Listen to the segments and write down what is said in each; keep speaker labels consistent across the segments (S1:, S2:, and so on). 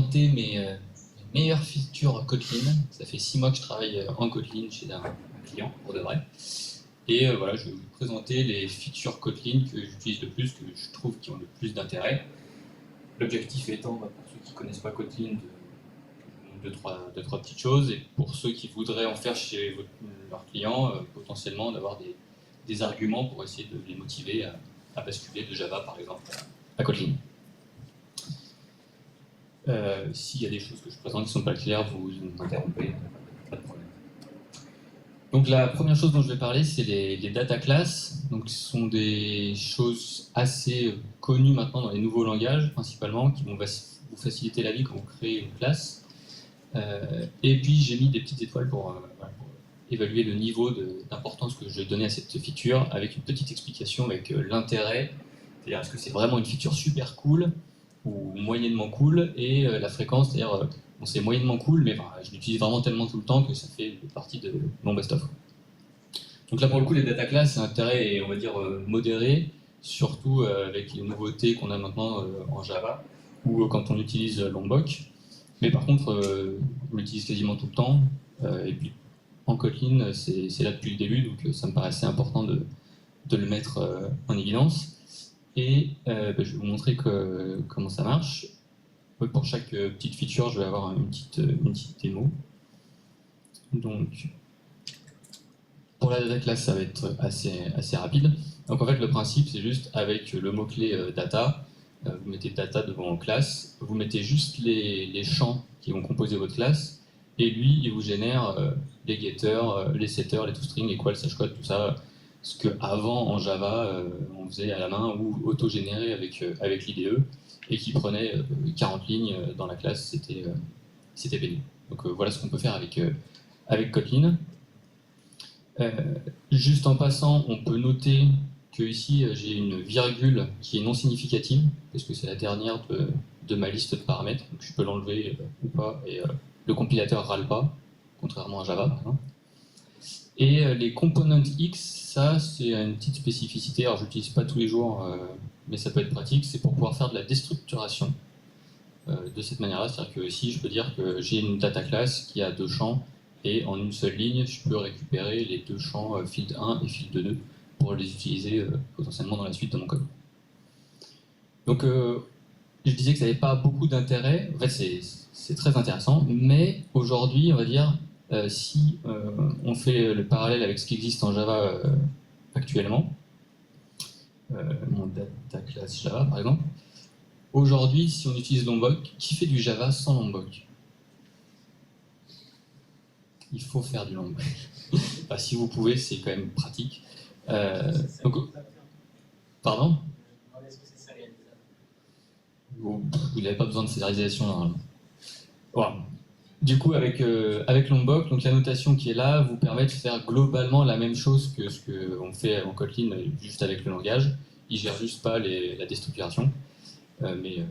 S1: présenter mes meilleures features Kotlin. Ça fait 6 mois que je travaille en Kotlin chez un client, pour de vrai. Et voilà, je vais vous présenter les features Kotlin que j'utilise le plus, que je trouve qui ont le plus d'intérêt. L'objectif étant, pour ceux qui ne connaissent pas Kotlin, de deux, trois petites choses, et pour ceux qui voudraient en faire chez leurs clients, potentiellement d'avoir des arguments pour essayer de les motiver à basculer de Java, par exemple, à Kotlin. S'il y a des choses que je présente qui ne sont pas claires, vous m'interrompez, pas de problème. Donc la première chose dont je vais parler, c'est les data classes. Donc ce sont des choses assez connues maintenant dans les nouveaux langages, principalement, qui vont vous faciliter la vie quand vous créez une classe. Et puis j'ai mis des petites étoiles pour évaluer le niveau d'importance que je donnais à cette feature, avec une petite explication avec l'intérêt, c'est-à-dire est-ce que c'est vraiment une feature super cool ou moyennement cool, et la fréquence, c'est-à-dire bon, c'est moyennement cool, mais je l'utilise vraiment tellement tout le temps que ça fait partie de mon best-of. Donc là pour le coup les data classes, c'est un intérêt, on va dire, modéré, surtout avec les nouveautés qu'on a maintenant en Java, ou quand on utilise Lombok. Mais par contre, on l'utilise quasiment tout le temps, et puis en Kotlin, c'est là depuis le début, donc ça me paraissait important de le mettre en évidence. Et je vais vous montrer comment ça marche. Pour chaque petite feature, je vais avoir une petite démo. Donc, pour la data class, ça va être assez rapide. Donc en fait, le principe, c'est juste avec le mot-clé data, vous mettez data devant classe, vous mettez juste les champs qui vont composer votre classe, et lui, il vous génère les getters, les setters, les toString, les quals, hashcode, tout ça, ce qu'avant en Java, on faisait à la main ou auto-généré avec l'IDE, et qui prenait 40 lignes dans la classe, c'était pénible. Donc voilà ce qu'on peut faire avec Kotlin. Juste en passant, on peut noter que ici j'ai une virgule qui est non significative, parce que c'est la dernière de ma liste de paramètres, donc je peux l'enlever ou pas, et le compilateur râle pas, contrairement à Java par exemple. Et les components X, ça c'est une petite spécificité, alors je l'utilise pas tous les jours, mais ça peut être pratique, c'est pour pouvoir faire de la déstructuration de cette manière-là, c'est-à-dire que ici je peux dire que j'ai une data class qui a 2 champs, et en une seule ligne, je peux récupérer les 2 champs field 1 et field 2 pour les utiliser potentiellement dans la suite de mon code. Donc je disais que ça n'avait pas beaucoup d'intérêt, en fait c'est très intéressant, mais aujourd'hui, on va dire, si on fait le parallèle avec ce qui existe en Java actuellement, mon data class Java par exemple, aujourd'hui, si on utilise Lombok, qui fait du Java sans Lombok? Il faut faire du Lombok. Si vous pouvez, c'est quand même pratique. Donc, pardon? Vous n'avez pas besoin de sérialisation normalement. Voilà. Du coup, avec Lombok, donc la notation qui est là vous permet de faire globalement la même chose que ce qu'on fait en Kotlin, juste avec le langage. Il gère juste pas la déstructuration, mais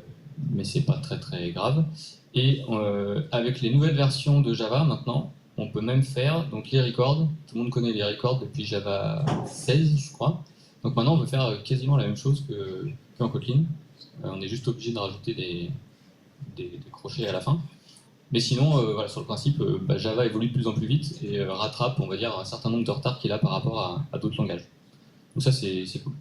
S1: c'est pas très très grave. Et avec les nouvelles versions de Java maintenant, on peut même faire donc les records. Tout le monde connaît les records depuis Java 16, je crois. Donc maintenant, on peut faire quasiment la même chose qu'en Kotlin. On est juste obligé de rajouter des crochets à la fin. Mais sinon, voilà, sur le principe, Java évolue de plus en plus vite et rattrape, on va dire, un certain nombre de retards qu'il a par rapport à d'autres langages. Donc ça, c'est cool.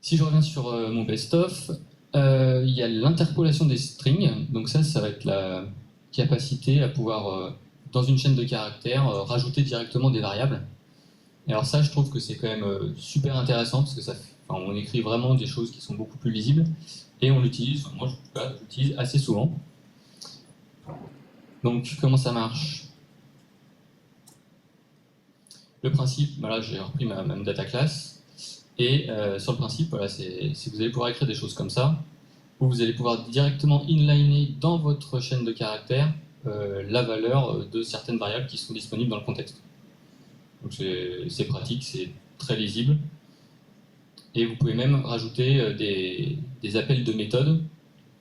S1: Si je reviens sur mon best-of, il y a l'interpolation des strings. Donc ça va être la capacité à pouvoir, dans une chaîne de caractères, rajouter directement des variables. Et alors ça, je trouve que c'est quand même super intéressant parce que on écrit vraiment des choses qui sont beaucoup plus lisibles et on l'utilise, moi je l'utilise assez souvent. Donc comment ça marche? Le principe, voilà, j'ai repris ma data class et sur le principe, voilà, c'est vous allez pouvoir écrire des choses comme ça où vous allez pouvoir directement inliner dans votre chaîne de caractères la valeur de certaines variables qui sont disponibles dans le contexte. Donc c'est pratique, c'est très lisible. Et vous pouvez même rajouter des appels de méthode.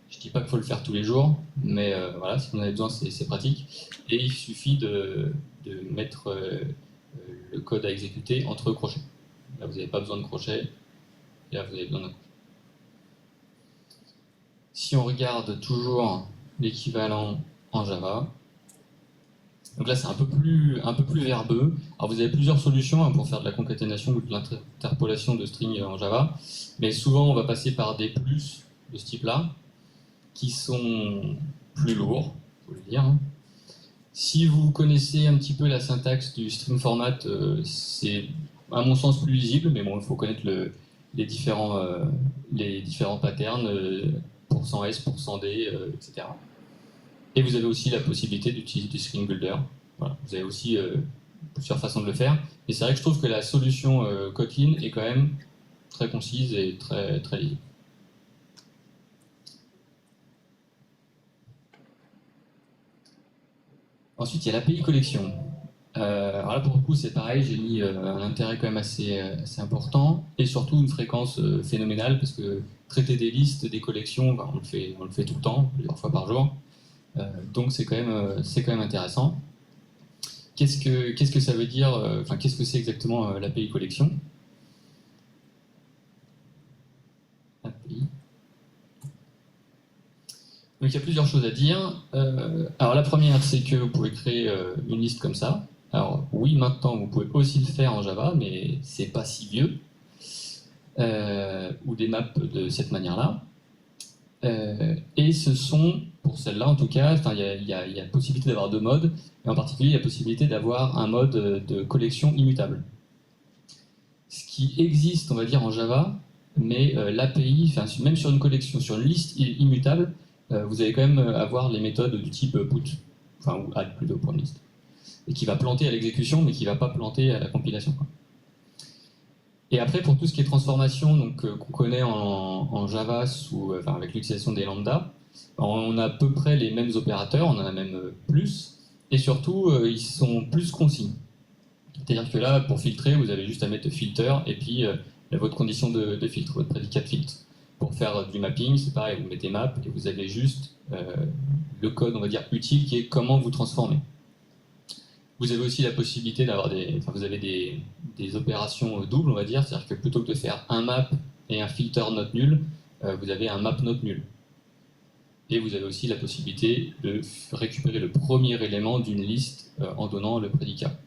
S1: Je ne dis pas qu'il faut le faire tous les jours, mais voilà, si vous en avez besoin, c'est pratique. Et il suffit de mettre le code à exécuter entre crochets. Là, vous n'avez pas besoin de crochet. Et là, vous avez besoin d'un crochet. Si on regarde toujours l'équivalent en Java, donc là c'est un peu plus verbeux. Alors vous avez plusieurs solutions hein, pour faire de la concaténation ou de l'interpolation de strings en Java, mais souvent on va passer par des plus de ce type-là, qui sont plus lourds, faut le dire. Hein. Si vous connaissez un petit peu la syntaxe du string format, c'est à mon sens plus lisible, mais bon, il faut connaître les différents patterns, %S, %D, etc. Et vous avez aussi la possibilité d'utiliser du string builder. Voilà. Vous avez aussi plusieurs façons de le faire. Et c'est vrai que je trouve que la solution Kotlin est quand même très concise et très, très lisible. Ensuite, il y a l'API collection. Alors là, pour le coup, c'est pareil, j'ai mis un intérêt quand même assez important et surtout une fréquence phénoménale parce que traiter des listes, des collections, bah, on le fait tout le temps, plusieurs fois par jour. Donc c'est quand même intéressant. Qu'est-ce que ça veut dire, enfin qu'est-ce que c'est exactement l'API collection? API. Donc il y a plusieurs choses à dire. Alors la première, c'est que vous pouvez créer une liste comme ça. Alors oui, maintenant vous pouvez aussi le faire en Java, mais c'est pas si vieux. Ou des maps de cette manière-là. Et ce sont, pour celle-là en tout cas, il y a possibilité d'avoir deux modes, et en particulier il y a possibilité d'avoir un mode de collection immutable. Ce qui existe, on va dire, en Java, mais l'API, même sur une collection, sur une liste immutable, vous allez quand même avoir les méthodes du type put, enfin ou add plutôt pour une liste, et qui va planter à l'exécution, mais qui ne va pas planter à la compilation. Quoi. Et après, pour tout ce qui est transformation, donc qu'on connaît en Java avec l'utilisation des lambda, on a à peu près les mêmes opérateurs, on en a même plus, et surtout, ils sont plus concis. C'est-à-dire que là, pour filtrer, vous avez juste à mettre filter, et puis votre condition de filtre, votre prédicat de filtre. Pour faire du mapping, c'est pareil, vous mettez map, et vous avez juste le code, on va dire, utile, qui est comment vous transformez. Vous avez aussi la possibilité d'avoir vous avez des opérations doubles, on va dire, c'est-à-dire que plutôt que de faire un map et un filter not nul, vous avez un map not nul. Et vous avez aussi la possibilité de récupérer le premier élément d'une liste en donnant le prédicat.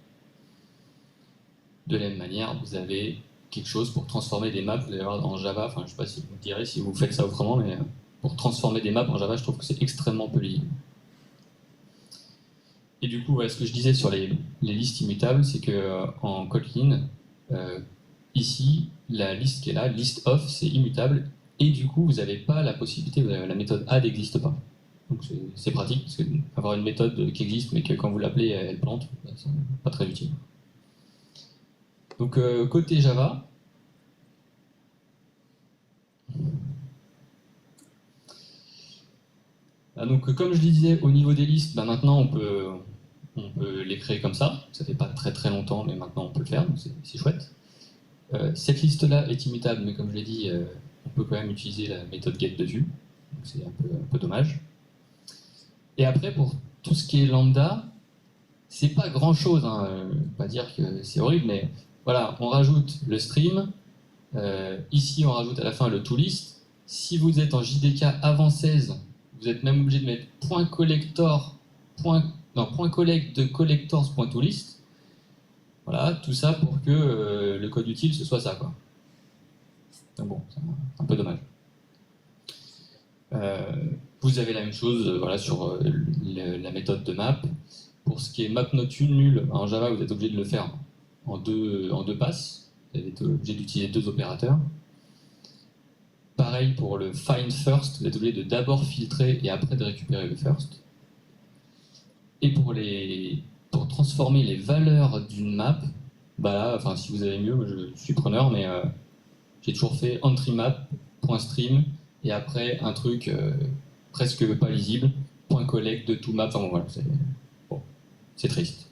S1: De la même manière, vous avez quelque chose pour transformer des maps, vous allez voir en Java, enfin je ne sais pas si vous me direz si vous faites ça autrement, mais pour transformer des maps en Java, je trouve que c'est extrêmement peu lisible. Et du coup, ce que je disais sur les listes immutables, c'est qu'en Kotlin, ici, la liste qui est là, list of, c'est immutable, et du coup, vous n'avez pas la possibilité, la méthode add n'existe pas. Donc c'est pratique, parce que avoir une méthode qui existe, mais que quand vous l'appelez, elle plante, c'est pas très utile. Donc côté Java, donc comme je disais, au niveau des listes, maintenant on peut les créer comme ça. Ça fait pas très très longtemps, mais maintenant on peut le faire, donc c'est chouette. Cette liste-là est immutable, mais comme je l'ai dit, on peut quand même utiliser la méthode get dessus. Donc c'est un peu dommage. Et après, pour tout ce qui est lambda, c'est pas grand-chose. Pas dire que c'est horrible, mais voilà, on rajoute le stream. Ici, on rajoute à la fin le toList. Si vous êtes en JDK avant 16, vous êtes même obligé de mettre .collector, .collect de collectors.toList. Voilà, tout ça pour que le code utile ce soit ça, quoi. Donc bon, c'est un peu dommage. Vous avez la même chose voilà, sur la méthode de map. Pour ce qui est map not nul, en Java, vous êtes obligé de le faire en deux passes. Vous êtes obligé d'utiliser deux opérateurs. Pareil pour le find first, vous êtes obligé de d'abord filtrer et après de récupérer le first. Et pour transformer les valeurs d'une map, bah là, si vous avez mieux, je suis preneur, mais j'ai toujours fait entryMap.stream et après un truc presque pas lisible, .collect de toMap, enfin bon, voilà, c'est triste.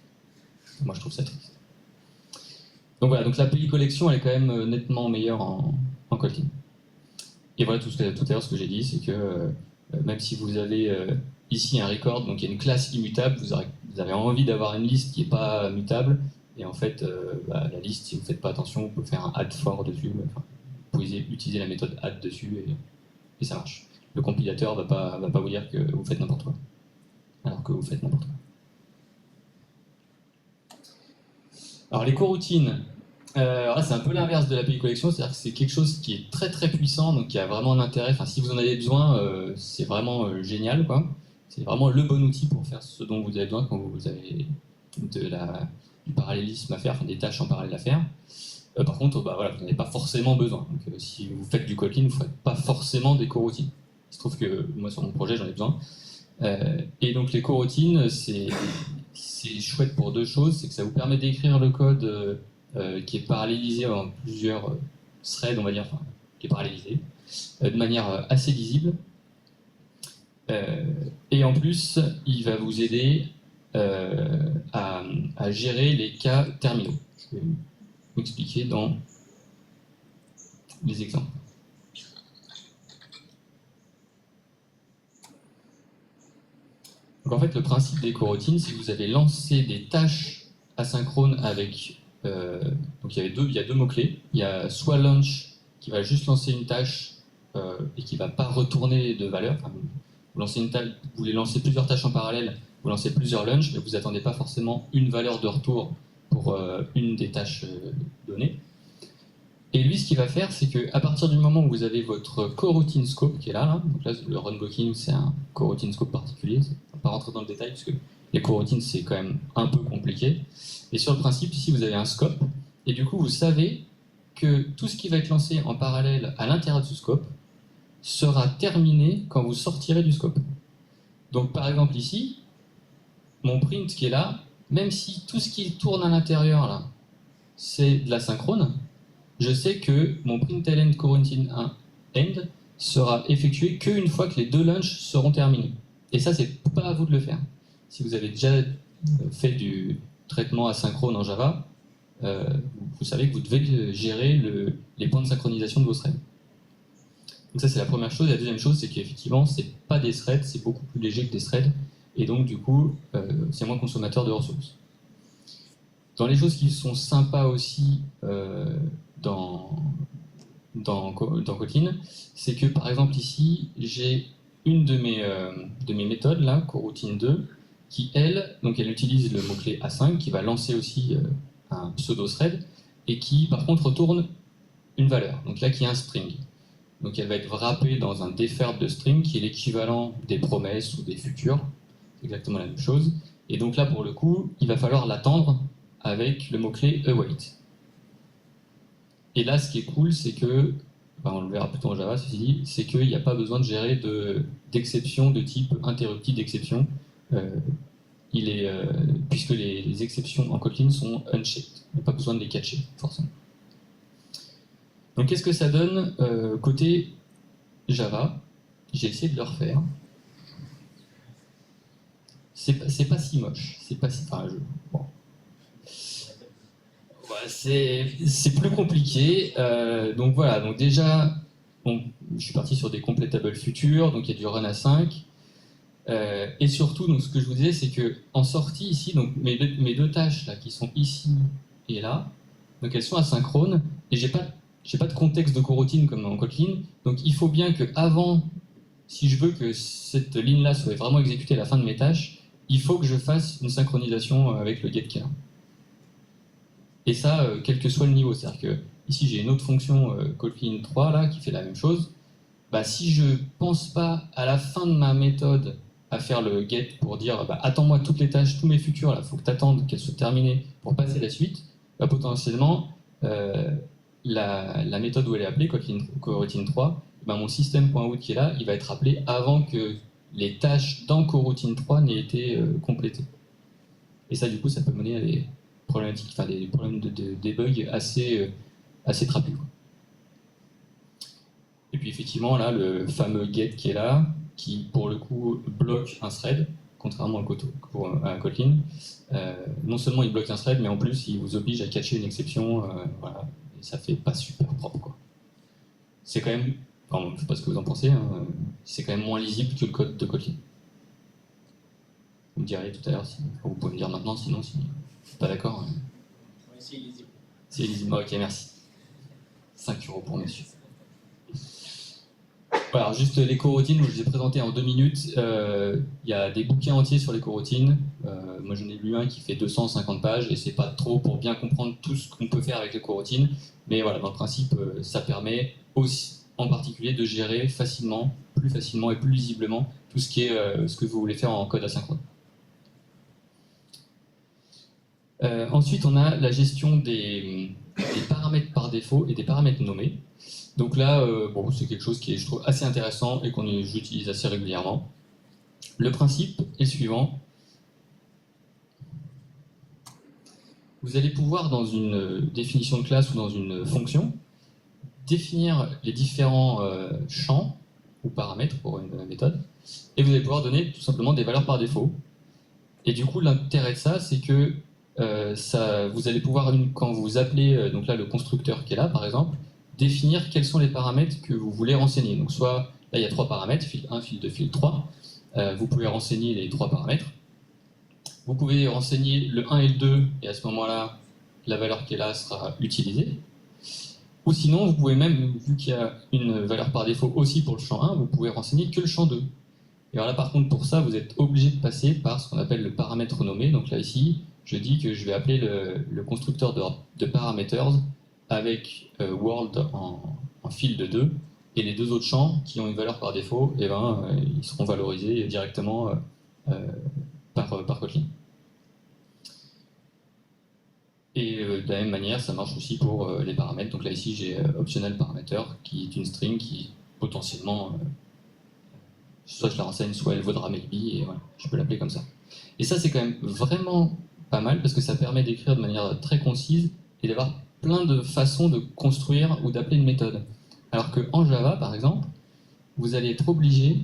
S1: Moi je trouve ça triste. Donc voilà, donc l'API collection elle est quand même nettement meilleure en Kotlin. Et voilà tout à l'heure ce que j'ai dit, c'est que même si vous avez ici un record, donc il y a une classe immutable, vous avez envie d'avoir une liste qui n'est pas mutable, et en fait la liste, si vous ne faites pas attention, vous pouvez faire un add for dessus, vous pouvez utiliser la méthode add dessus et ça marche. le compilateur va pas vous dire que vous faites n'importe quoi, alors que vous faites n'importe quoi. Alors les coroutines, c'est un peu l'inverse de l'API collection, c'est-à-dire que c'est quelque chose qui est très très puissant, donc qui a vraiment un intérêt. Enfin, si vous en avez besoin, c'est vraiment génial, quoi. C'est vraiment le bon outil pour faire ce dont vous avez besoin quand vous avez du parallélisme à faire, enfin, des tâches en parallèle à faire. Par contre, voilà, vous n'en avez pas forcément besoin. Donc, si vous faites du Kotlin, vous ne faites pas forcément des coroutines. Il se trouve que moi, sur mon projet, j'en ai besoin. Et donc, les coroutines, c'est chouette pour deux choses. C'est que ça vous permet d'écrire le code qui est parallélisé en plusieurs threads, on va dire, enfin, qui est parallélisé, de manière assez lisible. Et en plus, il va vous aider à gérer les cas terminaux. Je vais m'expliquer dans les exemples. Donc en fait, le principe des coroutines, c'est que vous avez lancé des tâches asynchrones avec... donc il y a deux mots-clés. Il y a soit launch, qui va juste lancer une tâche et qui ne va pas retourner de valeur. Enfin, vous voulez lancer plusieurs tâches en parallèle, vous lancez plusieurs launch, mais vous n'attendez pas forcément une valeur de retour pour une des tâches données. Et lui, ce qu'il va faire, c'est qu'à partir du moment où vous avez votre coroutine scope qui est là, donc là, le run blocking, c'est un coroutine scope particulier. On ne va pas rentrer dans le détail, parce que les coroutines, c'est quand même un peu compliqué. Et sur le principe, ici, vous avez un scope, et du coup, vous savez que tout ce qui va être lancé en parallèle à l'intérieur de ce scope sera terminé quand vous sortirez du scope. Donc, par exemple, ici, mon print qui est là, même si tout ce qui tourne à l'intérieur, là, c'est de l'asynchrone, je sais que mon println coroutine 1 end sera effectué qu'une fois que les deux launches seront terminés. Et ça, c'est pas à vous de le faire. Si vous avez déjà fait du traitement asynchrone en Java, vous savez que vous devez gérer les points de synchronisation de vos threads. Donc ça, c'est la première chose. Et la deuxième chose, c'est qu'effectivement, c'est pas des threads, c'est beaucoup plus léger que des threads. Et donc, du coup, c'est moins consommateur de ressources. Dans les choses qui sont sympas aussi dans Kotlin, c'est que par exemple ici, j'ai une de mes méthodes, là, coroutine 2, qui elle utilise le mot-clé A5, qui va lancer aussi un pseudo-thread, et qui par contre retourne une valeur, donc là qui est un string. Donc elle va être wrappée dans un deferred de string, qui est l'équivalent des promesses ou des futurs, c'est exactement la même chose. Et donc là, pour le coup, il va falloir l'attendre avec le mot-clé await. Et là, ce qui est cool, c'est que, on le verra plutôt en Java, ceci dit, c'est qu'il n'y a pas besoin de gérer d'exception de type interrupted d'exception, puisque les exceptions en Kotlin sont unchecked. Il n'y a pas besoin de les catcher, forcément. Donc qu'est-ce que ça donne côté Java? J'ai essayé de le refaire. C'est pas si moche. C'est pas si... bon. C'est plus compliqué. Donc voilà, donc déjà, je suis parti sur des complétables futurs, donc il y a du run à 5. Et surtout, donc, ce que je vous disais, c'est qu'en sortie ici, donc mes deux tâches là, qui sont ici et là, donc elles sont asynchrones, et j'ai pas de contexte de coroutine comme dans Kotlin, donc il faut bien que avant, si je veux que cette ligne-là soit vraiment exécutée à la fin de mes tâches, il faut que je fasse une synchronisation avec le getCare. Et ça, quel que soit le niveau. C'est-à-dire que ici, j'ai une autre fonction Kotlin 3 là, qui fait la même chose. Bah, si je pense pas à la fin de ma méthode à faire le get pour dire attends-moi toutes les tâches, tous mes futurs, il faut que tu attendes qu'elles soient terminées pour passer la suite, potentiellement, la méthode où elle est appelée, coroutine 3, mon système.out qui est là, il va être appelé avant que les tâches dans coroutine 3 n'aient été complétées. Et ça, du coup, ça peut mener à des problématiques, enfin des problèmes des bugs assez trapus. Et puis effectivement, là, le fameux get qui est là, qui pour le coup bloque un thread, contrairement à Kotlin. Non seulement il bloque un thread, mais en plus il vous oblige à catcher une exception, voilà, et ça fait pas super propre, quoi. C'est quand même, enfin, je sais pas ce que vous en pensez, hein, c'est quand même moins lisible que le code de Kotlin. Vous me direz tout à l'heure, vous pouvez me dire maintenant, sinon si vous n'êtes pas d'accord.
S2: Oui, c'est lisible.
S1: C'est lisible, ok, merci. 5 € pour monsieur. Voilà, alors juste les coroutines, je les ai présentées en 2 minutes. Il y a des bouquins entiers sur les coroutines. Moi, j'en ai lu un qui fait 250 pages et c'est pas trop pour bien comprendre tout ce qu'on peut faire avec les coroutines. Mais voilà, dans le principe, ça permet aussi, en particulier, de gérer facilement, plus facilement et plus lisiblement tout ce qui est ce que vous voulez faire en code asynchrone. Ensuite, on a la gestion des paramètres par défaut et des paramètres nommés. Donc là, bon, c'est quelque chose qui est, je trouve, assez intéressant et j'utilise assez régulièrement. Le principe est le suivant. Vous allez pouvoir, dans une définition de classe ou dans une fonction, définir les différents champs ou paramètres pour une méthode, et vous allez pouvoir donner tout simplement des valeurs par défaut. Et du coup, l'intérêt de ça, c'est que vous allez pouvoir, quand vous appelez donc là, le constructeur qui est là, par exemple, définir quels sont les paramètres que vous voulez renseigner. Donc soit, là il y a 3 paramètres, fil 1, fil 2, fil 3. Vous pouvez renseigner les 3 paramètres. Vous pouvez renseigner le 1 et le 2, et à ce moment-là, la valeur qui est là sera utilisée. Ou sinon, vous pouvez même, vu qu'il y a une valeur par défaut aussi pour le champ 1, vous pouvez renseigner que le champ 2. Et alors là, par contre, pour ça, vous êtes obligé de passer par ce qu'on appelle le paramètre nommé. Donc là, ici, je dis que je vais appeler le constructeur de parameters avec world en fil de 2, et les 2 autres champs qui ont une valeur par défaut, eh ben, ils seront valorisés directement par Kotlin. Et de la même manière, ça marche aussi pour les paramètres. Donc là, ici, j'ai optional parameter, qui est une string qui potentiellement, soit je la renseigne, soit elle vaudra maybe, et voilà, je peux l'appeler comme ça. Et ça, c'est quand même vraiment pas mal, parce que ça permet d'écrire de manière très concise et d'avoir plein de façons de construire ou d'appeler une méthode. Alors qu'en Java, par exemple, vous allez être obligé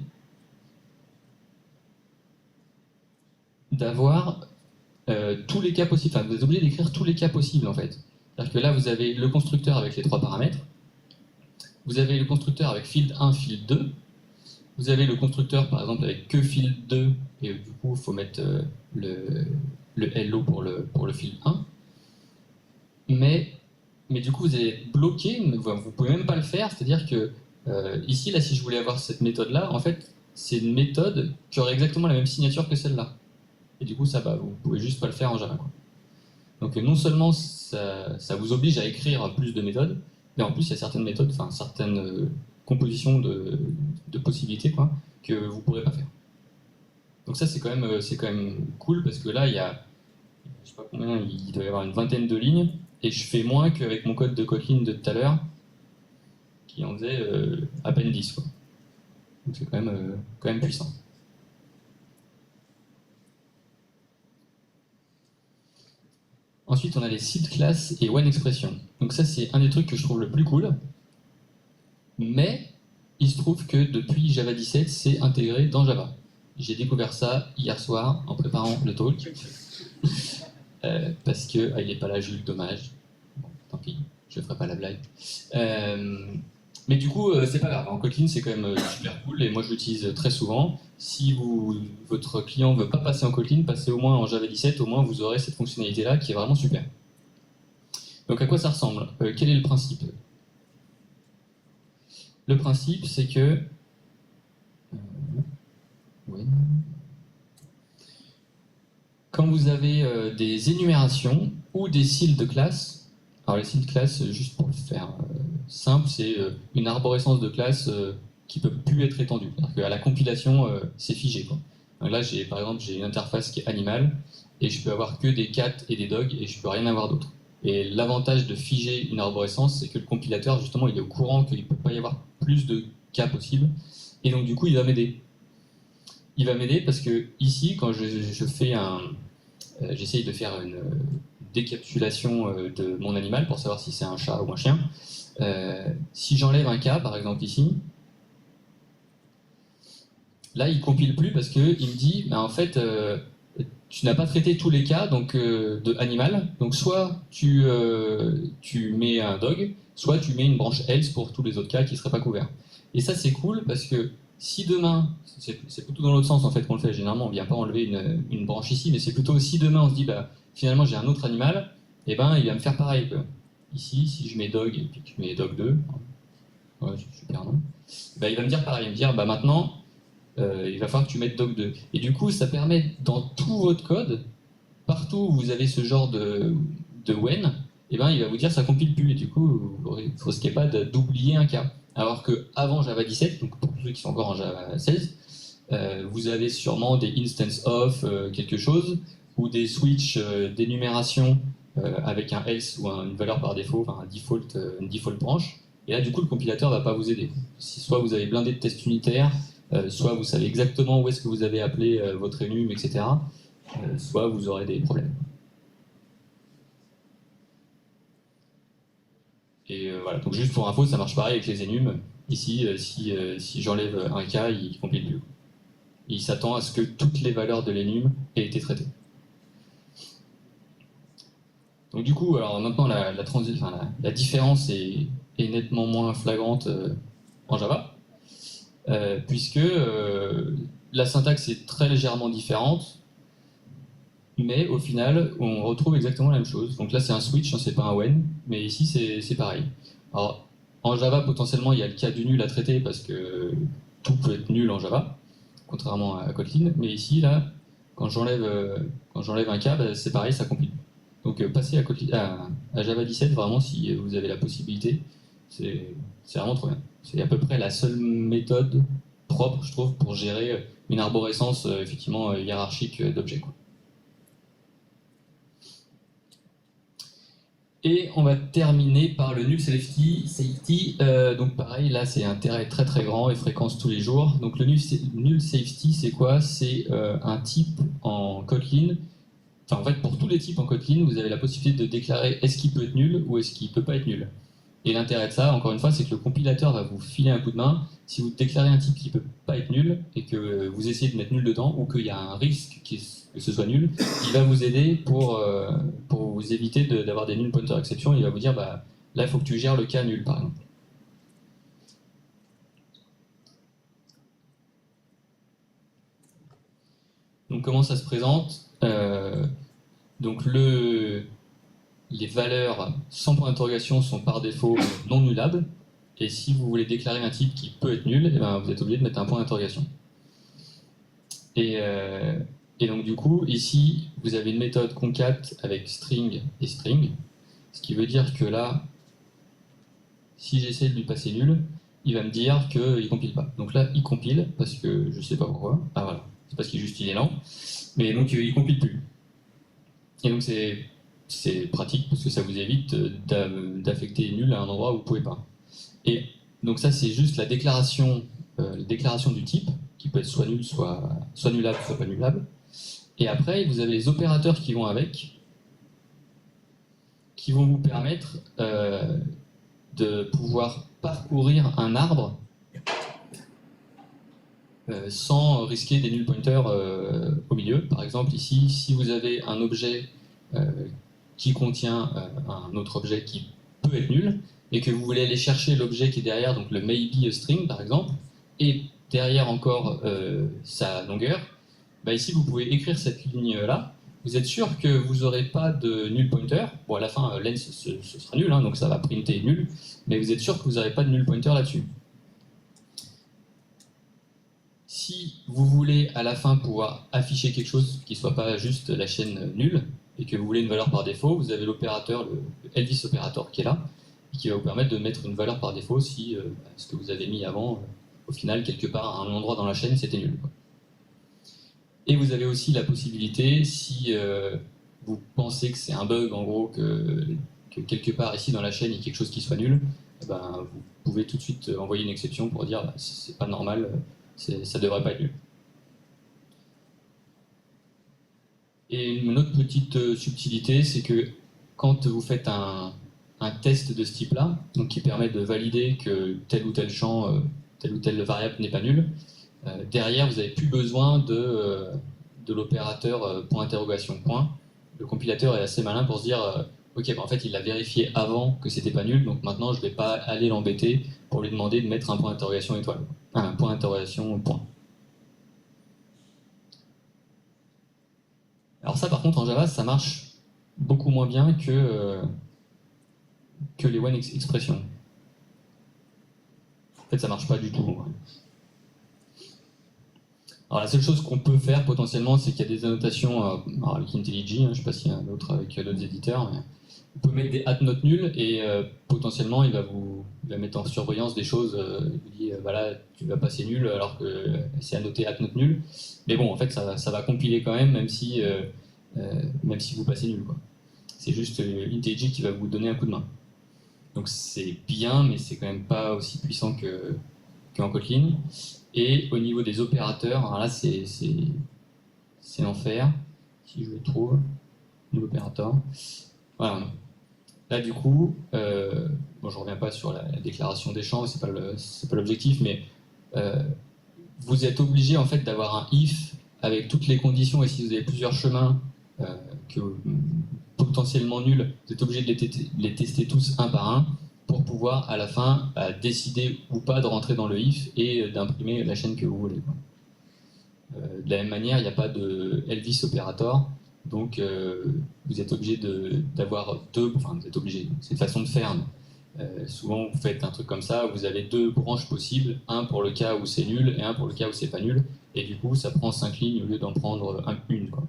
S1: d'avoir tous les cas possibles. Enfin, vous êtes obligé d'écrire tous les cas possibles, en fait. C'est-à-dire que là, vous avez le constructeur avec les 3 paramètres, vous avez le constructeur avec field 1, field 2, vous avez le constructeur, par exemple, avec que field 2, et du coup, il faut mettre le hello pour le field 1. Mais du coup, vous allez être bloqué, vous ne pouvez même pas le faire, c'est-à-dire que ici, là, si je voulais avoir cette méthode-là, en fait, c'est une méthode qui aurait exactement la même signature que celle-là. Et du coup, ça va, vous pouvez juste pas le faire en Java, quoi. Donc non seulement ça vous oblige à écrire plus de méthodes, mais en plus, il y a certaines méthodes, enfin certaines compositions de possibilités, quoi, que vous ne pourrez pas faire. Donc ça, c'est quand même cool, parce que là, il y a, je sais pas combien, il doit y avoir une vingtaine de lignes, et je fais moins qu'avec mon code de Kotlin de tout à l'heure, qui en faisait à peine 10, quoi. Donc c'est quand même puissant. Ensuite, on a les seed classes et OneExpression. Donc ça, c'est un des trucs que je trouve le plus cool. Mais il se trouve que depuis Java 17, c'est intégré dans Java. J'ai découvert ça hier soir en préparant le talk. Parce que il n'est pas là, Jules, dommage. Bon, tant pis, je ne ferai pas la blague. Mais du coup, c'est pas grave. En Kotlin, c'est quand même super cool et moi je l'utilise très souvent. Si votre client ne veut pas passer en Kotlin, passez au moins en Java 17, au moins vous aurez cette fonctionnalité-là qui est vraiment super. Donc à quoi ça ressemble? Quel est le principe? Le principe, c'est que... ouais. Quand vous avez des énumérations ou des cils de classe, alors les cils de classe, juste pour le faire simple, c'est une arborescence de classe qui peut plus être étendue. C'est-à-dire qu'à la compilation, c'est figé, quoi. Donc là, par exemple, j'ai une interface qui est animale, et je peux avoir que des cats et des dogs, et je peux rien avoir d'autre. Et l'avantage de figer une arborescence, c'est que le compilateur, justement, il est au courant qu'il ne peut pas y avoir plus de cas possibles, et donc du coup, il va m'aider. Il va m'aider parce que ici, quand je fais j'essaye de faire une décapsulation de mon animal pour savoir si c'est un chat ou un chien. Si j'enlève un cas, par exemple ici, là il compile plus parce qu'il me dit, bah, en fait, tu n'as pas traité tous les cas donc, de animal, donc soit tu mets un dog, soit tu mets une branche else pour tous les autres cas qui ne seraient pas couverts. Et ça c'est cool parce que si demain, c'est plutôt dans l'autre sens en fait qu'on le fait, généralement on ne vient pas enlever une branche ici, mais c'est plutôt si demain on se dit bah, finalement j'ai un autre animal, et ben il va me faire pareil. Quoi. Ici, si je mets dog et puis que je mets dog 2, Ouais, super, non? Bah, il va me dire pareil, il va me dire, bah maintenant, il va falloir que tu mettes doc2. Et du coup, ça permet, dans tout votre code, partout où vous avez ce genre de when, eh ben, il va vous dire ça compile plus. Et du coup, vous ne risquez pas d'oublier un cas. Alors qu'avant Java 17, donc pour ceux qui sont encore en Java 16, vous avez sûrement des instance of quelque chose, ou des switch d'énumération avec un else ou une valeur par défaut, enfin une default branch. Et là, du coup, le compilateur ne va pas vous aider. Si soit vous avez blindé de tests unitaires, soit vous savez exactement où est-ce que vous avez appelé votre enum, etc. Soit vous aurez des problèmes. Et voilà, donc juste pour info, ça marche pareil avec les enums. Ici, si j'enlève un cas, il ne compile plus. Il s'attend à ce que toutes les valeurs de l'enum aient été traitées. Donc du coup, alors maintenant la différence est nettement moins flagrante en Java, puisque la syntaxe est très légèrement différente, mais au final, on retrouve exactement la même chose. Donc là, c'est un switch, hein, c'est pas un when, mais ici, c'est pareil. Alors, en Java, potentiellement, il y a le cas du nul à traiter, parce que tout peut être nul en Java, contrairement à Kotlin, mais ici, là, quand j'enlève un cas, bah, c'est pareil, ça compile. Donc passez à Java 17, vraiment, si vous avez la possibilité, c'est vraiment trop bien. C'est à peu près la seule méthode propre, je trouve, pour gérer une arborescence effectivement hiérarchique d'objets. Et on va terminer par le null safety. Donc pareil, là c'est un intérêt très très grand et fréquence tous les jours. Donc le null safety, c'est quoi? C'est un type en Kotlin. Enfin en fait, pour tous les types en Kotlin, vous avez la possibilité de déclarer est-ce qu'il peut être nul ou est-ce qu'il peut pas être nul. Et l'intérêt de ça, encore une fois, c'est que le compilateur va vous filer un coup de main. Si vous déclarez un type qui peut pas être nul et que vous essayez de mettre nul dedans ou qu'il y a un risque que ce soit nul, il va vous aider pour vous éviter d'avoir des null pointer exception. Il va vous dire bah, là, il faut que tu gères le cas nul, par exemple. Donc comment ça se présente? Donc les valeurs sans point d'interrogation sont par défaut non nullables. Et si vous voulez déclarer un type qui peut être nul, eh ben, vous êtes obligé de mettre un point d'interrogation. Et donc du coup, ici, vous avez une méthode concat avec string et string, ce qui veut dire que là, si j'essaie de lui passer nul, il va me dire qu'il ne compile pas. Donc là, il compile, parce que je ne sais pas pourquoi. Ah voilà, c'est parce qu'il juste il est lent. Mais donc il ne compile plus. Et donc c'est pratique, parce que ça vous évite d'affecter nul à un endroit où vous ne pouvez pas. Et donc ça, c'est juste la déclaration du type, qui peut être soit nul, soit nullable, soit pas nullable. Et après, vous avez les opérateurs qui vont avec, qui vont vous permettre de pouvoir parcourir un arbre sans risquer des null pointers au milieu. Par exemple, ici, si vous avez un objet qui contient un autre objet qui peut être nul, et que vous voulez aller chercher l'objet qui est derrière, donc le maybe string par exemple, et derrière encore sa longueur, bah ici vous pouvez écrire cette ligne-là. Vous êtes sûr que vous n'aurez pas de null pointer. Bon, à la fin, length ce sera nul, hein, donc ça va printer nul, mais vous êtes sûr que vous n'aurez pas de null pointer là-dessus. Si vous voulez à la fin pouvoir afficher quelque chose qui ne soit pas juste la chaîne nulle, et que vous voulez une valeur par défaut, vous avez l'opérateur, le Elvis opérator qui est là, et qui va vous permettre de mettre une valeur par défaut si ce que vous avez mis avant, au final, quelque part, à un endroit dans la chaîne, c'était nul. Et vous avez aussi la possibilité, si vous pensez que c'est un bug, en gros, que quelque part ici dans la chaîne, il y a quelque chose qui soit nul, ben, vous pouvez tout de suite envoyer une exception pour dire bah, c'est pas normal, ça devrait pas être nul. Et une autre petite subtilité, c'est que quand vous faites un test de ce type-là, donc qui permet de valider que tel ou tel champ, telle ou telle variable n'est pas nulle, derrière, vous n'avez plus besoin de l'opérateur point interrogation point. Le compilateur est assez malin pour se dire ok, bah en fait, il l'a vérifié avant que c'était pas nul, donc maintenant, je ne vais pas aller l'embêter pour lui demander de mettre un point d'interrogation étoile. Un point d'interrogation point. Alors ça, par contre, en Java, ça marche beaucoup moins bien que les when expressions. fait, ça marche pas du tout. Ouais. Alors la seule chose qu'on peut faire potentiellement, c'est qu'il y a des annotations avec IntelliJ, je sais pas s'il y a un autre avec d'autres éditeurs, mais vous pouvez mettre des notes nulles et potentiellement il va mettre en surveillance des choses, il vous dit voilà, tu vas passer nul alors que c'est annoté note nulle. Mais bon, en fait, ça va compiler quand même, même si vous passez nul, quoi. C'est juste IntelliJ qui va vous donner un coup de main. Donc c'est bien, mais c'est quand même pas aussi puissant qu'en Kotlin. Et au niveau des opérateurs, alors là c'est l'enfer, si je le trouve, l'opérateur. Voilà. Là du coup, bon, je reviens pas sur la déclaration des champs, c'est pas l'objectif, mais vous êtes obligé en fait d'avoir un if avec toutes les conditions, et si vous avez plusieurs chemins potentiellement nuls, vous êtes obligé de les tester tous un par un pour pouvoir à la fin décider ou pas de rentrer dans le if et d'imprimer la chaîne que vous voulez. De la même manière, il n'y a pas de Elvis operator, donc vous êtes obligé d'avoir deux, enfin vous êtes obligé, c'est une façon de faire. Souvent vous faites un truc comme ça, vous avez deux branches possibles, un pour le cas où c'est nul et un pour le cas où c'est pas nul, et du coup ça prend 5 lignes au lieu d'en prendre une, quoi.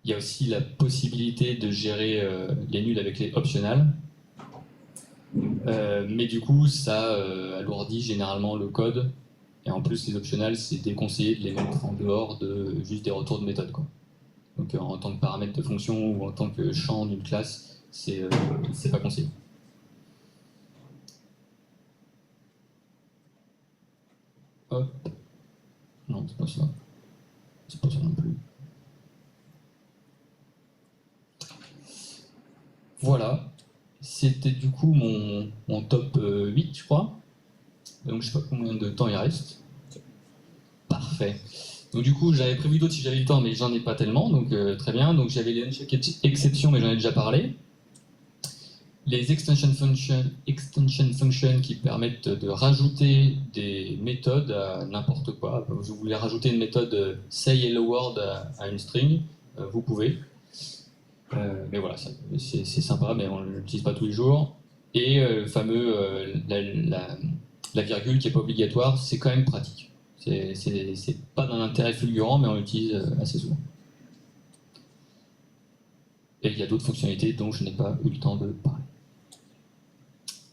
S1: Il y a aussi la possibilité de gérer les nuls avec les optionals, mais du coup ça alourdit généralement le code. Et en plus, les optionals, c'est déconseillé de les mettre en dehors de juste des retours de méthode, quoi. Donc en tant que paramètre de fonction ou en tant que champ d'une classe, c'est pas conseillé. Hop. Non, c'est pas ça. C'est pas ça non plus. Voilà. C'était du coup mon top 8, je crois. Donc je sais pas combien de temps il reste. Parfait. Donc du coup, j'avais prévu d'autres si j'avais le temps, mais j'en ai pas tellement, donc très bien. Donc j'avais les uncheck exceptions, mais j'en ai déjà parlé. Les extension functions qui permettent de rajouter des méthodes à n'importe quoi. Vous voulez rajouter une méthode say hello world à une string, vous pouvez. Mais voilà, c'est sympa, mais on ne l'utilise pas tous les jours. Et le fameux, la virgule qui n'est pas obligatoire, c'est quand même pratique. C'est pas d'un intérêt fulgurant, mais on l'utilise assez souvent. Et il y a d'autres fonctionnalités dont je n'ai pas eu le temps de parler.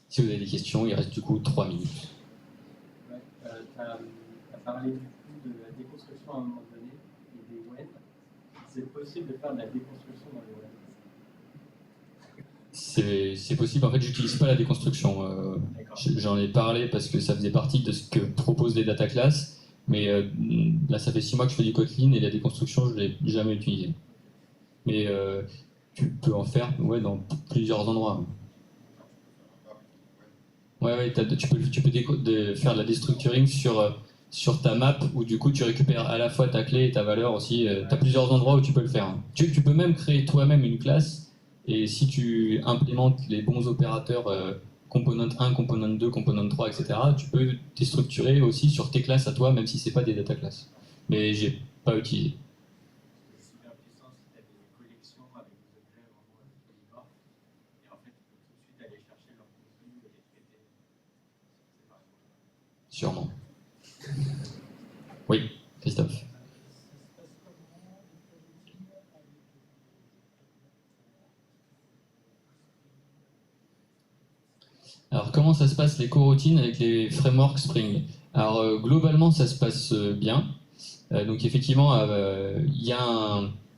S1: Si vous avez des questions, il reste du coup 3 minutes.
S2: Ouais, tu as parlé du coup de la déconstruction à un moment donné et des web. C'est possible de faire de la déconstruction dans les web?
S1: C'est possible, en fait j'utilise pas la déconstruction. J'en ai parlé parce que ça faisait partie de ce que proposent les data classes, mais là ça fait 6 mois que je fais du Kotlin et la déconstruction je l'ai jamais utilisée. Mais tu peux en faire dans plusieurs endroits. Ouais, tu peux faire de la destructuring sur ta map où du coup tu récupères à la fois ta clé et ta valeur aussi. Tu as plusieurs endroits où tu peux le faire. Tu peux même créer toi-même une classe et si tu implémentes les bons opérateurs component 1, component 2, component 3, etc., tu peux déstructurer aussi sur tes classes à toi, même si c'est pas des data classes. Mais j'ai pas utilisé.
S2: C'est super puissant si tu as des collections avec des objets vraiment polyvalents. Et en fait, tu peux tout de suite aller chercher leur contenu et les traiter. C'est pas
S1: Sûrement. Oui, Christophe. Alors comment ça se passe les coroutines avec les frameworks Spring? Alors globalement ça se passe bien. Donc effectivement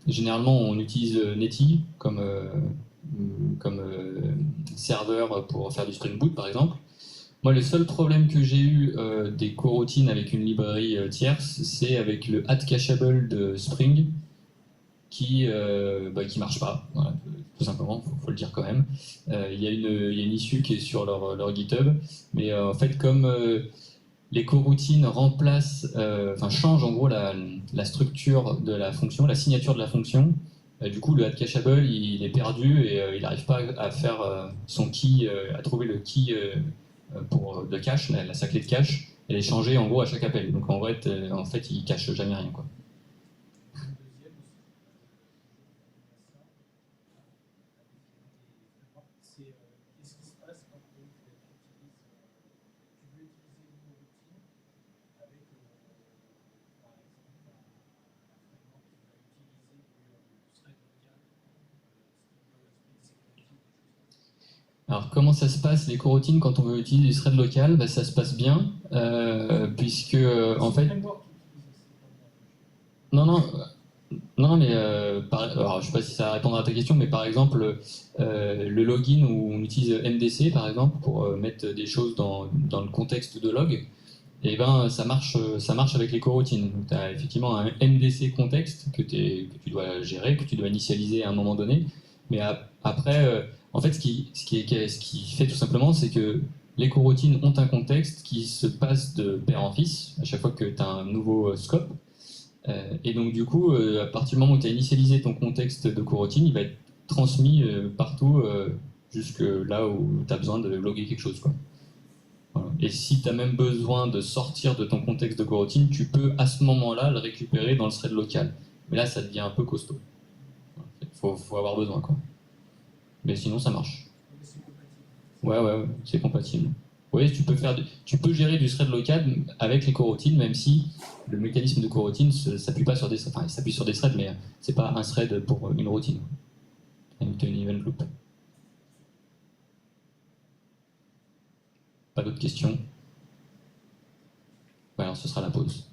S1: généralement on utilise Netty comme serveur pour faire du Spring Boot par exemple. Moi le seul problème que j'ai eu des coroutines avec une librairie tierce, c'est avec le add cacheable de Spring qui marche pas, voilà, tout simplement, faut le dire quand même. Il y a une issue qui est sur leur GitHub, mais en fait comme les coroutines changent en gros la structure de la fonction, la signature de la fonction, du coup le add cacheable il est perdu et il n'arrive pas à faire son key, à trouver le key de cache, sa clé de cache, elle est changée en gros à chaque appel, donc en fait il cache jamais rien, quoi. Alors comment ça se passe les coroutines quand on veut utiliser du thread local? Bah, ça se passe bien, puisque en fait... Non, non, non, mais alors, je ne sais pas si ça va répondre à ta question, mais par exemple, le login où on utilise MDC, par exemple, pour mettre des choses dans le contexte de log, et ben ça marche avec les coroutines. Donc tu as effectivement un MDC contexte que tu dois gérer, que tu dois initialiser à un moment donné, mais après, en fait, ce qui fait tout simplement, c'est que les coroutines ont un contexte qui se passe de père en fils à chaque fois que tu as un nouveau scope. Et donc du coup, à partir du moment où tu as initialisé ton contexte de coroutine, il va être transmis partout jusque là où tu as besoin de loguer quelque chose, quoi. Voilà. Et si tu as même besoin de sortir de ton contexte de coroutine, tu peux à ce moment-là le récupérer dans le thread local. Mais là, ça devient un peu costaud. Il faut avoir besoin, quoi. Mais sinon, ça marche. Ouais, c'est compatible. Oui, tu peux gérer du thread local avec les coroutines, même si le mécanisme de coroutine s'appuie pas sur des threads. Enfin, il s'appuie sur des threads, mais c'est pas un thread pour une routine. Une event loop. Pas d'autres questions? Alors, ce sera la pause.